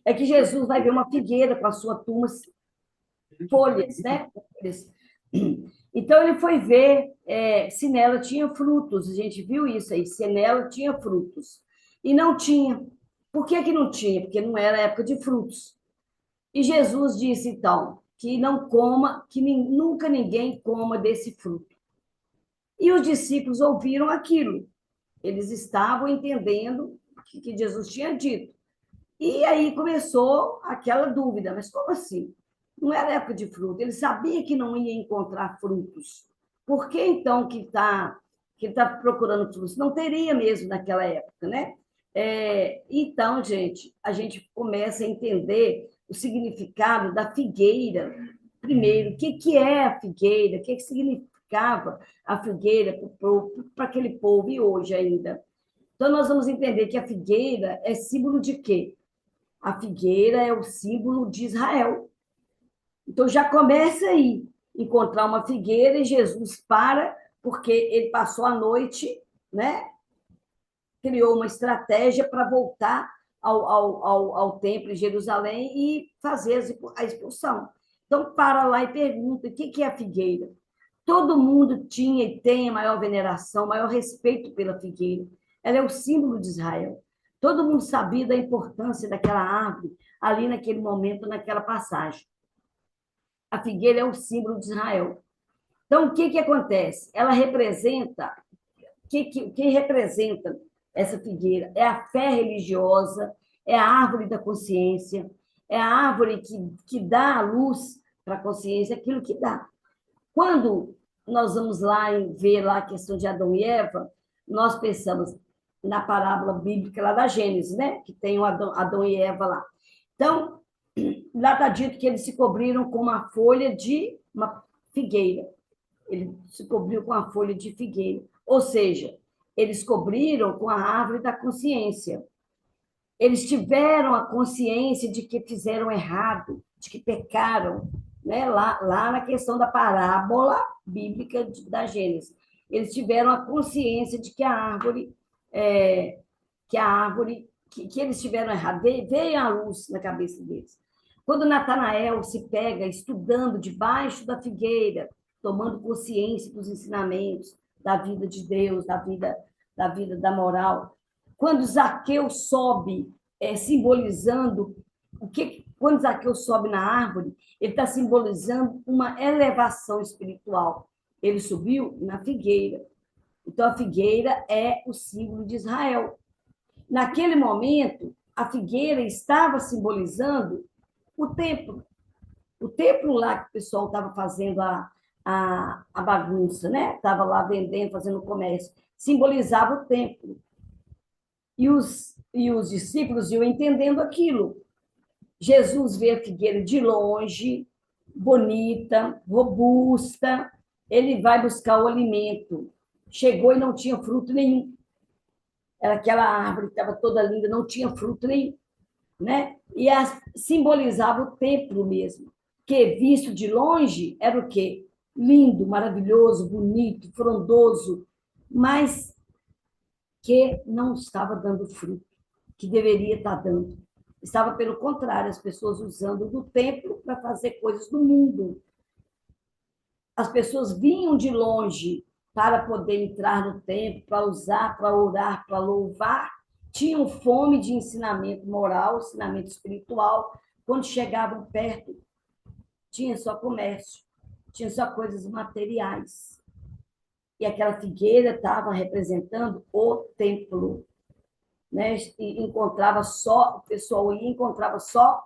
é que Jesus vai ver uma figueira com as suas turmas, folhas, né? Então, ele foi ver se nela tinha frutos. A gente viu isso aí, se nela tinha frutos. E não tinha. Por que não tinha? Porque não era época de frutos. E Jesus disse, então, que não coma, que nunca ninguém coma desse fruto. E os discípulos ouviram aquilo. Eles estavam entendendo o que Jesus tinha dito. E aí começou aquela dúvida, mas como assim? Não era época de fruto. Ele sabia que não ia encontrar frutos. Por que então que ele tá procurando frutos? Não teria mesmo naquela época, né? Então, gente, a gente começa a entender o significado da figueira. Primeiro, o que é a figueira? O que significava a figueira para aquele povo e hoje ainda? Então, nós vamos entender que a figueira é símbolo de quê? A figueira é o símbolo de Israel. Então, já começa aí, encontrar uma figueira e Jesus porque ele passou a noite, né? Criou uma estratégia para voltar ao templo em Jerusalém e fazer a expulsão. Então, para lá e pergunta, o que é a figueira? Todo mundo tinha e tem a maior veneração, maior respeito pela figueira. Ela é o símbolo de Israel. Todo mundo sabia da importância daquela árvore ali naquele momento, naquela passagem. A figueira é o símbolo de Israel. Então, o que acontece? Ela representa... O que representa essa figueira? É a fé religiosa, é a árvore da consciência, é a árvore que dá a luz para a consciência, aquilo que dá. Quando nós vamos lá e ver lá a questão de Adão e Eva, nós pensamos na parábola bíblica lá da Gênesis, né? Que tem o Adão e Eva lá. Então, lá está dito que eles se cobriram com uma folha de uma figueira. Ele se cobriu com a folha de figueira. Ou seja, eles cobriram com a árvore da consciência. Eles tiveram a consciência de que fizeram errado, de que pecaram, né? Lá na questão da parábola bíblica da Gênesis. Eles tiveram a consciência de que que eles tiveram errado. Veio a luz na cabeça deles. Quando Natanael se pega estudando debaixo da figueira, tomando consciência dos ensinamentos, da vida de Deus, da vida da moral. Quando Zaqueu sobe, simbolizando quando Zaqueu sobe na árvore, ele está simbolizando uma elevação espiritual. Ele subiu na figueira. Então, a figueira é o símbolo de Israel. Naquele momento, a figueira estava simbolizando o templo. O templo lá que o pessoal estava fazendo a bagunça, né? Estava lá vendendo, fazendo comércio. Simbolizava o templo. E os discípulos iam entendendo aquilo. Jesus vê a figueira de longe, bonita, robusta. Ele vai buscar o alimento. chegou e não tinha fruto nenhum. Era aquela árvore que estava toda linda, não tinha fruto nenhum, né? E simbolizava o templo mesmo, que visto de longe era o quê? Lindo, maravilhoso, bonito, frondoso, mas que não estava dando fruto, que deveria estar dando. Estava, pelo contrário, as pessoas usando do templo para fazer coisas do mundo. As pessoas vinham de longe para poder entrar no templo, para usar, para orar, para louvar, tinham fome de ensinamento moral, ensinamento espiritual. Quando chegavam perto, tinha só comércio, tinha só coisas materiais. E aquela figueira estava representando o templo, né? E encontrava só, o pessoal ia encontrava só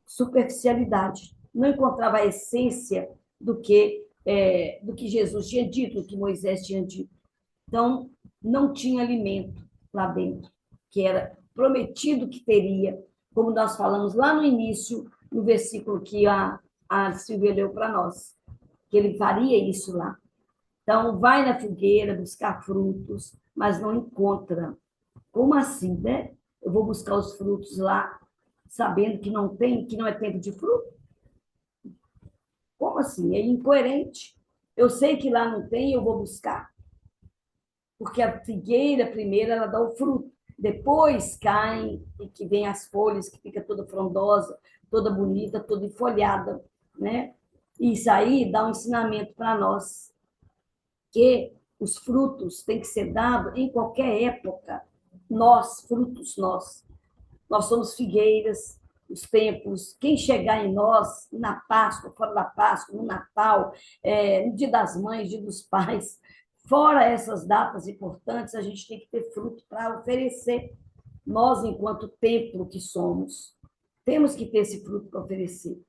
superficialidade, não encontrava a essência do que Jesus tinha dito, do que Moisés tinha dito. Então, não tinha alimento lá dentro, que era prometido que teria, como nós falamos lá no início, no versículo que a Silvia leu para nós, que ele faria isso lá. Então, vai na figueira buscar frutos, mas não encontra. Como assim, né? Eu vou buscar os frutos lá, sabendo que não tem, que não é tempo de fruto? Como assim? É incoerente. Eu sei que lá não tem, eu vou buscar. Porque a figueira, primeiro, ela dá o fruto. Depois caem, e que vem as folhas, que fica toda frondosa, toda bonita, toda enfolhada, né? Isso aí dá um ensinamento para nós, que os frutos têm que ser dados em qualquer época. Nós, frutos, nós somos figueiras, os templos. Quem chegar em nós, na Páscoa, fora da Páscoa, no Natal, no Dia das Mães, Dia dos Pais, fora essas datas importantes, a gente tem que ter fruto para oferecer. Nós, enquanto templo que somos, temos que ter esse fruto para oferecer.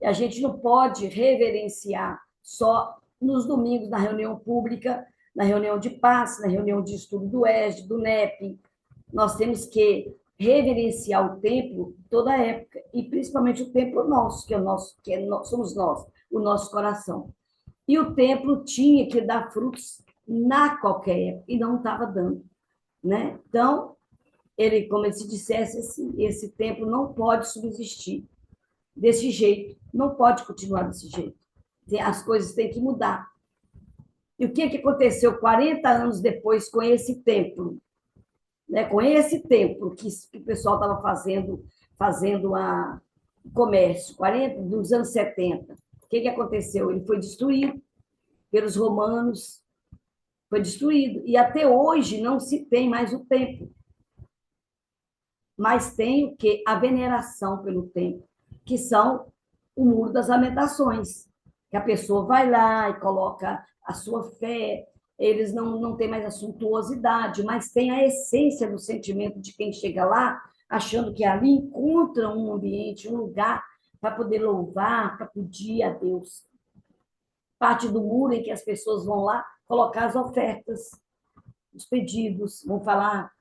E a gente não pode reverenciar só nos domingos, na reunião pública, na reunião de paz, na reunião de estudo do ESD, do NEP. Nós temos que reverenciar o templo toda a época, e principalmente o templo nosso, somos nós, o nosso coração. E o templo tinha que dar frutos na qualquer época, e não estava dando, né? Então, ele, como ele se dissesse assim, esse templo não pode subsistir desse jeito, não pode continuar desse jeito. As coisas têm que mudar. E o que aconteceu 40 anos depois com esse templo? Né, com esse templo que o pessoal estava fazendo o comércio, dos anos 70. O que aconteceu? Ele foi destruído pelos romanos, foi destruído. E até hoje não se tem mais o templo. Mas tem o quê? A veneração pelo templo, que são o Muro das Lamentações, que a pessoa vai lá e coloca a sua fé. Eles não têm mais a suntuosidade, mas tem a essência do sentimento de quem chega lá, achando que ali encontra um ambiente, um lugar para poder louvar, para pedir a Deus. Parte do muro em que as pessoas vão lá colocar as ofertas, os pedidos, vão falar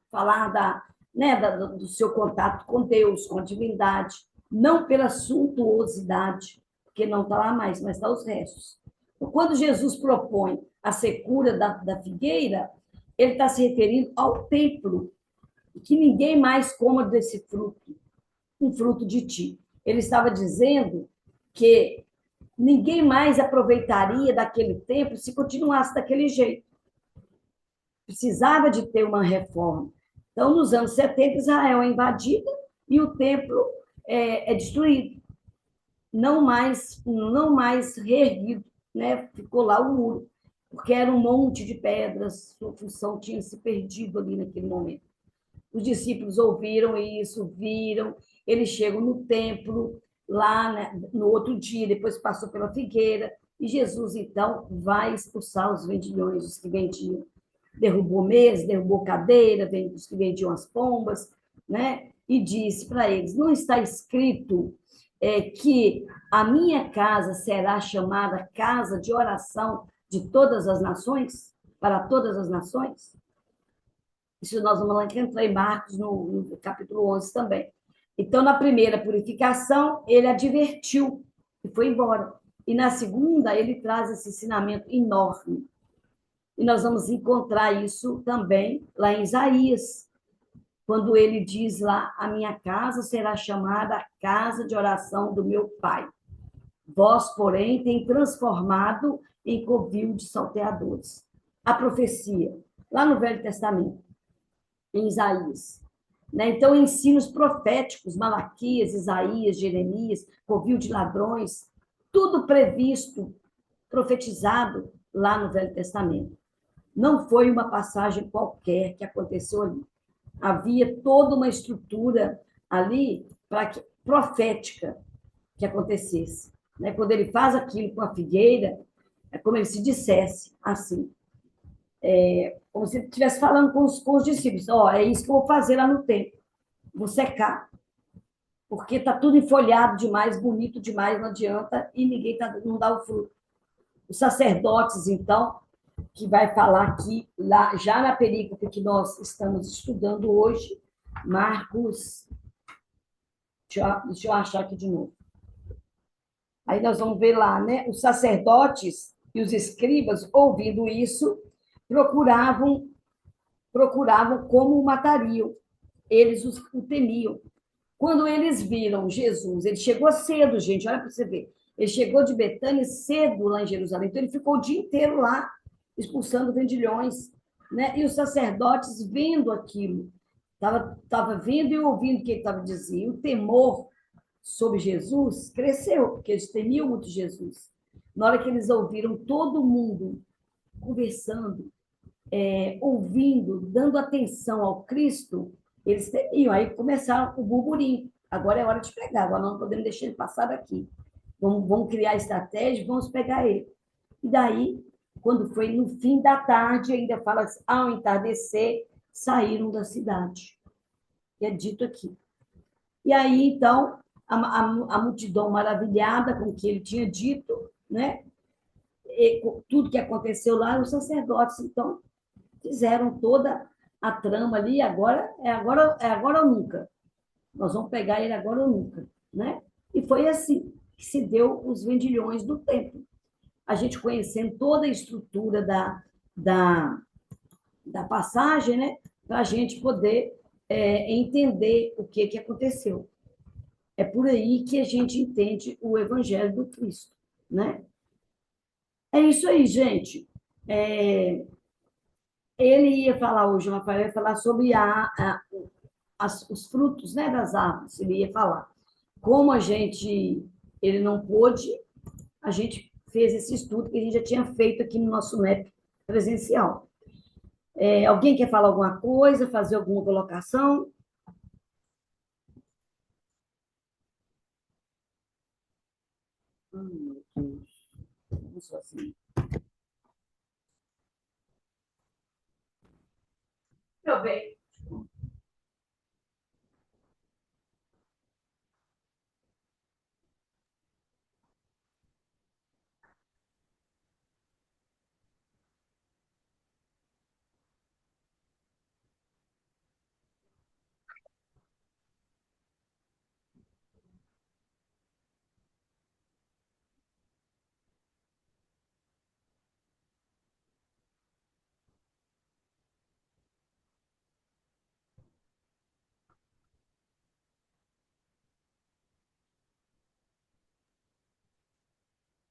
do seu contato com Deus, com a divindade, não pela suntuosidade, porque não está lá mais, mas está os restos. Então, quando Jesus propõe a secura da figueira, ele está se referindo ao templo, que ninguém mais coma desse fruto, um fruto de ti. Ele estava dizendo que ninguém mais aproveitaria daquele templo se continuasse daquele jeito. Precisava de ter uma reforma. Então, nos anos 70, Israel é invadida e o templo é destruído. Não mais reerguido, né? Ficou lá o muro, porque era um monte de pedras, sua função tinha se perdido ali naquele momento. Os discípulos ouviram isso, viram, eles chegam no templo, lá, né, no outro dia, depois passou pela figueira, e Jesus, então, vai expulsar os vendilhões, os que vendiam. Derrubou mesa, derrubou cadeira, os que vendiam as pombas, né? E disse para eles, não está escrito que a minha casa será chamada casa de oração de todas as nações, para todas as nações? Isso nós vamos lá entrar em Marcos, no capítulo 11 também. Então, na primeira purificação, ele advertiu e foi embora. E na segunda, ele traz esse ensinamento enorme. E nós vamos encontrar isso também lá em Isaías, quando ele diz lá: a minha casa será chamada a casa de oração do meu Pai. Vós, porém, tem transformado em covil de salteadores. A profecia, lá no Velho Testamento, em Isaías. Né? Então, ensinos proféticos, Malaquias, Isaías, Jeremias, covil de ladrões, tudo previsto, profetizado lá no Velho Testamento. Não foi uma passagem qualquer que aconteceu ali. Havia toda uma estrutura ali profética que acontecesse. Né? Quando ele faz aquilo com a figueira, é como ele se dissesse assim, como se ele estivesse falando com os discípulos: é isso que eu vou fazer lá no templo, vou secar, porque está tudo enfolhado demais, bonito demais, não adianta, e ninguém não dá o fruto. Os sacerdotes, então, que vai falar aqui, lá, já na perícope que nós estamos estudando hoje, Marcos, deixa eu achar aqui de novo. Aí nós vamos ver lá, né? Os sacerdotes e os escribas, ouvindo isso, procuravam como o matariam. Eles o temiam. Quando eles viram Jesus, ele chegou cedo, gente, olha para você ver. Ele chegou de Betânia cedo lá em Jerusalém, então ele ficou o dia inteiro lá, expulsando vendilhões, né? E os sacerdotes vendo aquilo, estava vendo e ouvindo o que ele estava dizendo. O temor sobre Jesus cresceu, porque eles temiam muito Jesus. Na hora que eles ouviram todo mundo conversando, ouvindo, dando atenção ao Cristo, eles temiam. Aí começaram o burburinho. Agora é hora de pegar, agora não podemos deixar ele passar daqui. Vamos criar estratégia, vamos pegar ele. E daí, quando foi no fim da tarde, ainda fala assim, ao entardecer, saíram da cidade. É dito aqui. E aí, então, a multidão maravilhada com o que ele tinha dito, né? E tudo que aconteceu lá, os sacerdotes, então, fizeram toda a trama ali, agora ou nunca. Nós vamos pegar ele agora ou nunca, né? E foi assim que se deu os vendilhões do templo. A gente conhecendo toda a estrutura da passagem, né? Para a gente poder entender o que aconteceu. É por aí que a gente entende o Evangelho do Cristo, né? É isso aí, gente. Ele ia falar hoje, o Rafael ia falar sobre os frutos, né, das árvores. Ele ia falar. Como ele não pôde, a gente fez esse estudo que a gente já tinha feito aqui no nosso MEP presencial. Alguém quer falar alguma coisa, fazer alguma colocação? Meu Deus. Não sou assim. Meu bem.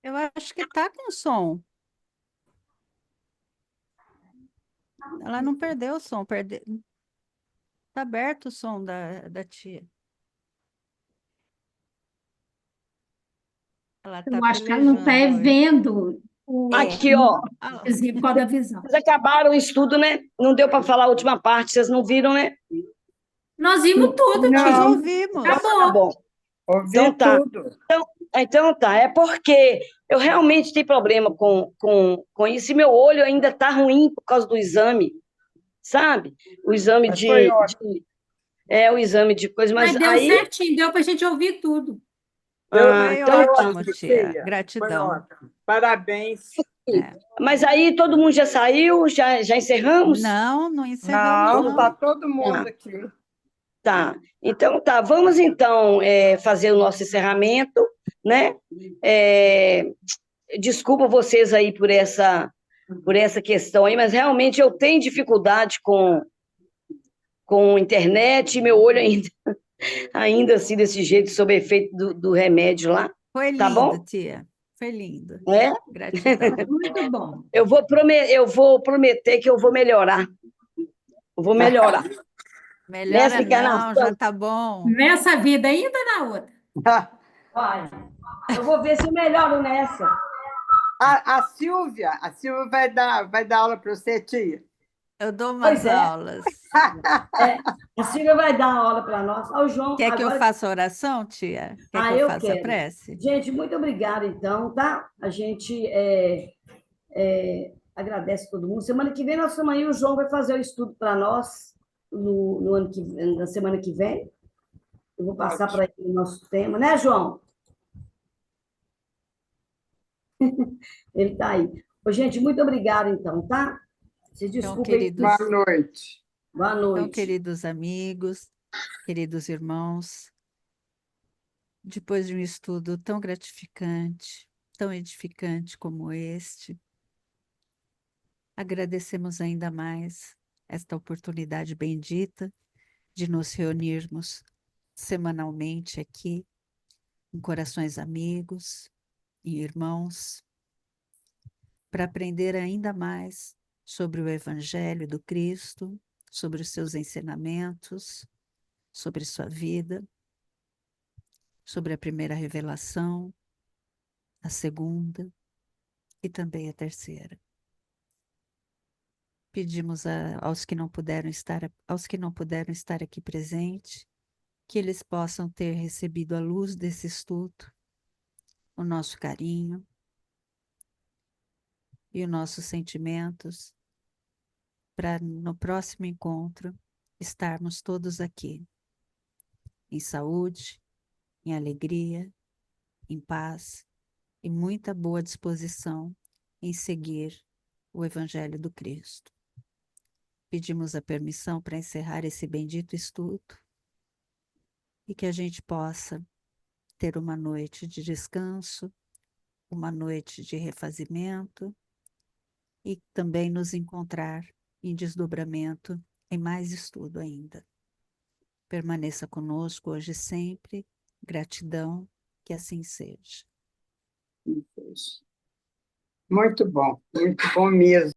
Eu acho que está com som. Ela não perdeu o som, Está aberto o som da tia. Ela está Eu acho que ela não está pelejando hoje. vendo Aqui, ó. por causa da visão. Vocês acabaram o estudo, né? Não deu para falar a última parte, vocês não viram, né? Nós vimos tudo, Nós tia. ouvimos. Tá Acabou. bom. Ouvi Então tá. tudo. Então tá. É porque eu realmente tenho problema com isso e meu olho ainda tá ruim por causa do exame, sabe? O exame Mas foi ótimo. o exame de coisa, Mas mas deu aí. certinho, deu para a gente ouvir tudo. Foi Então, ótimo, tia. Tia. Foi Gratidão. ótimo. Parabéns. mas aí todo mundo já saiu, já encerramos? Não encerramos, Não, não. tá todo mundo aqui. Tá. Então tá. Vamos então fazer o nosso encerramento, né? Desculpa vocês aí por essa por essa questão aí, mas realmente eu tenho dificuldade com internet, e meu olho ainda assim, desse jeito, sob efeito do remédio lá. Foi Tá lindo, bom? tia. Foi lindo. É? Gratidão. Muito bom. Eu vou prometer que eu vou melhorar. Eu vou melhorar. Melhora Nessa não, já encarnação. tá bom. Nessa vida ainda na outra. Vai. Eu vou ver se eu melhoro nessa. A Silvia vai dar aula para você, tia. Eu dou umas Pois é. aulas. A Silvia vai dar aula para nós. Ó, o João, Quer que eu agora... faça oração, tia? Quer que eu eu faça a quero. prece? Gente, muito obrigada, então, tá? A gente agradece todo mundo. Semana que vem, nossa mãe, o João vai fazer o estudo para nós na semana que vem. Eu vou passar para ele o nosso tema, né, João? Ele está aí. Ô, gente, muito obrigada, então, tá? Se desculpem. queridos, Boa noite. Boa Então, noite. queridos amigos, queridos irmãos, depois de um estudo tão gratificante, tão edificante como este, agradecemos ainda mais esta oportunidade bendita de nos reunirmos semanalmente aqui, em corações amigos e irmãos, para aprender ainda mais sobre o Evangelho do Cristo, sobre os seus ensinamentos, sobre sua vida, sobre a primeira revelação, a segunda e também a terceira. Pedimos aos que não puderam estar aqui presentes, que eles possam ter recebido a luz desse estudo, o nosso carinho e os nossos sentimentos, para no próximo encontro estarmos todos aqui, em saúde, em alegria, em paz e muita boa disposição em seguir o Evangelho do Cristo. Pedimos a permissão para encerrar esse bendito estudo e que a gente possa ter uma noite de descanso, uma noite de refazimento e também nos encontrar em desdobramento em mais estudo ainda. Permaneça conosco hoje e sempre. Gratidão, que assim seja. Muito bom mesmo.